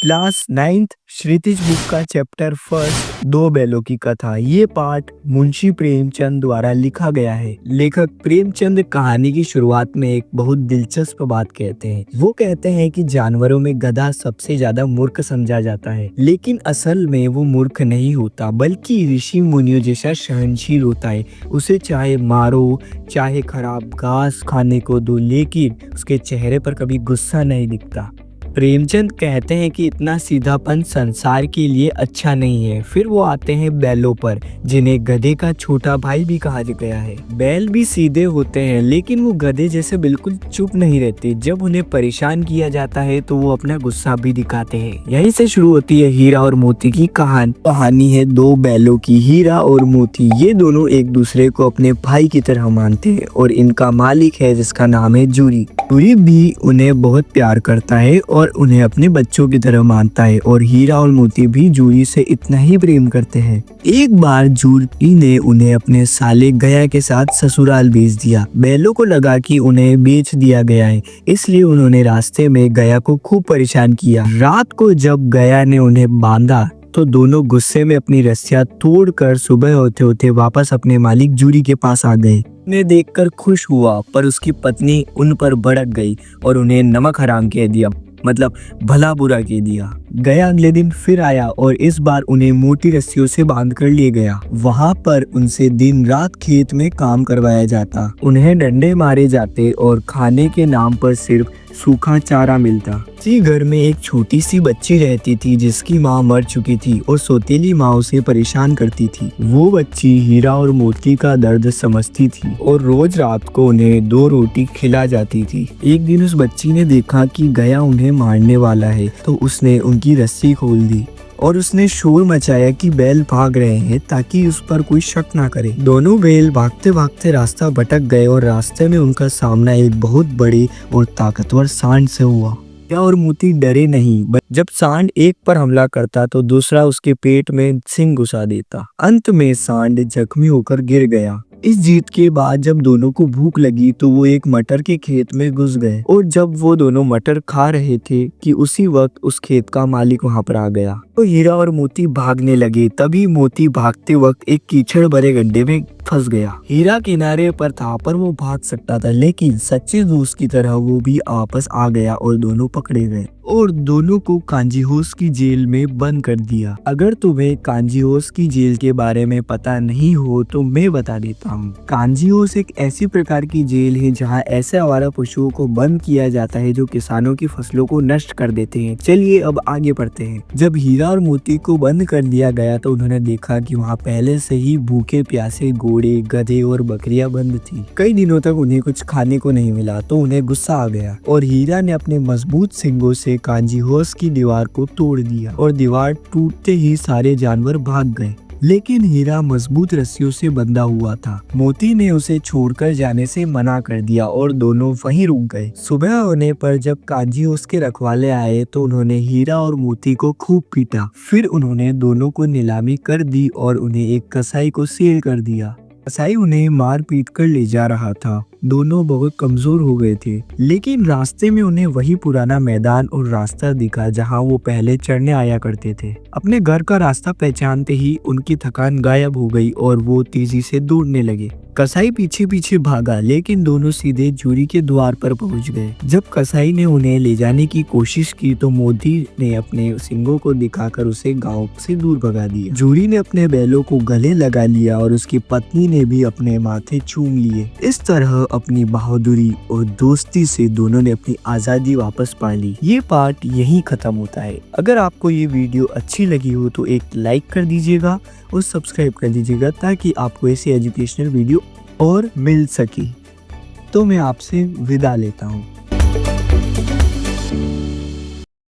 Class 9th क्षितिज book का chapter first दो बैलों की कथा। ये पाठ मुंशी प्रेमचंद द्वारा लिखा गया है। लेखक प्रेमचंद कहानी की शुरुआत में एक बहुत दिलचस्प बात कहते हैं। वो कहते हैं कि जानवरों में गधा सबसे ज्यादा मूर्ख समझा जाता है, लेकिन असल में वो मूर्ख नहीं होता, बल्कि ऋषि मुनियों जैसा सहनशील होता है। उसे चाहे मारो, चाहे खराब घास खाने को दो, लेकिन उसके चेहरे पर कभी गुस्सा नहीं दिखता। प्रेमचंद कहते हैं कि इतना सीधापन संसार के लिए अच्छा नहीं है। फिर वो आते हैं बैलों पर, जिन्हें गधे का छोटा भाई भी कहा गया है। बैल भी सीधे होते हैं, लेकिन वो गधे जैसे बिल्कुल चुप नहीं रहते। जब उन्हें परेशान किया जाता है तो वो अपना गुस्सा भी दिखाते हैं। यहीं से शुरू होती है हीरा और मोती की कहानी है दो बैलों की। हीरा और मोती ये दोनों एक दूसरे को अपने भाई की तरह मानते हैं और इनका मालिक है जिसका नाम है जूरी। जूरी भी उन्हें बहुत प्यार करता है और उन्हें अपने बच्चों की तरह मानता है, और हीरा और मोती भी जूरी से इतना ही प्रेम करते हैं। एक बार जूरी ने उन्हें अपने साले गया के साथ ससुराल भेज दिया। बैलों को लगा कि उन्हें बेच दिया गया है, इसलिए उन्होंने रास्ते में गया को खूब परेशान किया। रात को जब गया ने उन्हें बांधा तो दोनों गुस्से में अपनी रस्सियां तोड़कर सुबह होते होते वापस अपने मालिक जूरी के पास आ गए। उन्हें देखकर खुश हुआ, पर उसकी पत्नी उन पर भड़क गई और उन्हें नमक हराम कह दिया, मतलब भला बुरा कह दिया। गया अगले दिन फिर आया और इस बार उन्हें मोटी रस्सियों से बांध कर ले गया। वहाँ पर उनसे दिन रात खेत में काम करवाया जाता। उन्हें डंडे मारे जाते और खाने के नाम पर सिर्फ सूखा चारा मिलता। इसी घर में एक छोटी सी बच्ची रहती थी जिसकी माँ मर चुकी थी और सौतेली माँ उसे परेशान करती थी। वो बच्ची हीरा और मोती का दर्द समझती थी और रोज रात को उन्हें 2 रोटी खिला जाती थी। एक दिन उस बच्ची ने देखा कि गया उन्हें मारने वाला है, तो उसने उनकी रस्सी खोल दी और उसने शोर मचाया कि बैल भाग रहे हैं ताकि उस पर कोई शक ना करे। दोनों बैल भागते भागते रास्ता भटक गए और रास्ते में उनका सामना एक बहुत बड़े और ताकतवर सांड से हुआ। गया और मोती डरे नहीं। जब सांड एक पर हमला करता तो दूसरा उसके पेट में सिंग घुसा देता। अंत में सांड जख्मी होकर गिर गया। इस जीत के बाद जब दोनों को भूख लगी तो वो एक मटर के खेत में घुस गए, और जब वो दोनों मटर खा रहे थे कि उसी वक्त उस खेत का मालिक वहां पर आ गया। तो हीरा और मोती भागने लगे। तभी मोती भागते वक्त एक कीचड़ भरे गड्ढे में फंस गया। हीरा किनारे पर था पर वो भाग सकता था, लेकिन सच्चे दोस्त की तरह वो भी आपस आ गया और दोनों पकड़े गए और दोनों को कांजीहोस की जेल में बंद कर दिया। अगर तुम्हें कांजीहोस की जेल के बारे में पता नहीं हो तो मैं बता देता हूँ। कांजीहोस एक ऐसी प्रकार की जेल है जहाँ ऐसे आवारा पशुओं को बंद किया जाता है जो किसानों की फसलों को नष्ट कर देते हैं। चलिए अब आगे बढ़ते हैं। जब हीरा और मोती को बंद कर दिया गया तो उन्होंने देखा कि वहाँ पहले से ही भूखे प्यासे घोड़े, गधे और बकरियां बंद थी। कई दिनों तक उन्हें कुछ खाने को नहीं मिला तो उन्हें गुस्सा आ गया और हीरा ने अपने मजबूत सींगों से कांजीहोस की दीवार को तोड़ दिया और दीवार टूटते ही सारे जानवर भाग गए। लेकिन हीरा मजबूत रस्सियों से बंधा हुआ था। मोती ने उसे छोड़कर जाने से मना कर दिया और दोनों वहीं रुक गए। सुबह होने पर जब कांजीहोस के रखवाले आए तो उन्होंने हीरा और मोती को खूब पीटा। फिर उन्होंने दोनों को नीलामी कर दी और उन्हें एक कसाई को सेल कर दिया। कसाई उन्हें मार पीट कर ले जा रहा था। दोनों बहुत कमजोर हो गए थे, लेकिन रास्ते में उन्हें वही पुराना मैदान और रास्ता दिखा जहां वो पहले चढ़ने आया करते थे। अपने घर का रास्ता पहचानते ही उनकी थकान गायब हो गई और वो तेजी से दौड़ने लगे। कसाई पीछे पीछे भागा, लेकिन दोनों सीधे जूरी के द्वार पर पहुंच गए। जब कसाई ने उन्हें ले जाने की कोशिश की तो मोती ने अपने सिंगों को दिखाकर उसे गांव से दूर भगा दिया। जूरी ने अपने बैलों को गले लगा लिया और उसकी पत्नी ने भी अपने माथे चूम लिए। इस तरह अपनी बहादुरी और दोस्ती से दोनों ने अपनी आजादी वापस पा ली। ये पार्ट यहीं खत्म होता है। अगर आपको ये वीडियो अच्छी लगी हो तो एक लाइक कर दीजिएगा और सब्सक्राइब कर दीजिएगा ताकि आपको ऐसी एजुकेशनल वीडियो और मिल सके। तो मैं आपसे विदा लेता हूँ।